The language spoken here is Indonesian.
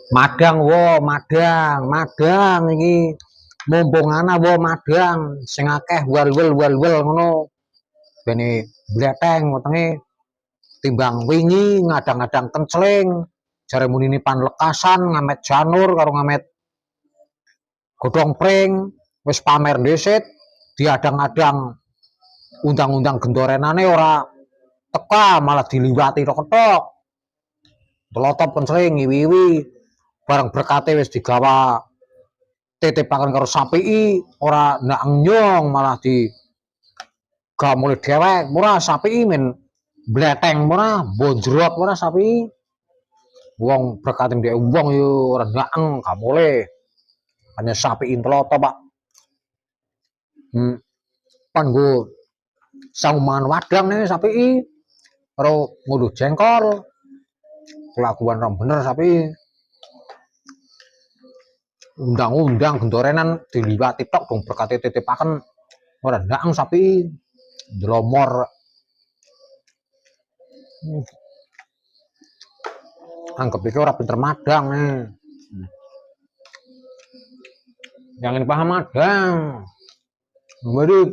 Madang wo, madang iki mumpung ana wo madang sing akeh wel-wel ngono. Bene bleteng wetenge timbang wingi ngadang-adang kenceling. Jare munine pan lekasan ngamet janur karo ngamet godhong pring wis pamer dhisik diadang-adang undang-undang gendorenane ora teka malah diliwati tok-tok. Telotop kenceling ngiwi-iwi bareng berkate wis digawa titipaken karo sapii ora ndak nyong malah di gak mulai dewek murah sapii men bleteng murah bonjrot murah sapii wong berkate ndek wong yo ora ndaeng gak boleh hanya sapii telotop Pak. Pan nggo sauman wadang nih sapii karo nguduh jengkol kelakuan ora bener sapii. Undang-undang gendorenan diliwati tok dong berkate titipaken ora ndaeng sapi dromor. Anggap iki ora pinter madang nih. Yang ini paham madang. Waduh.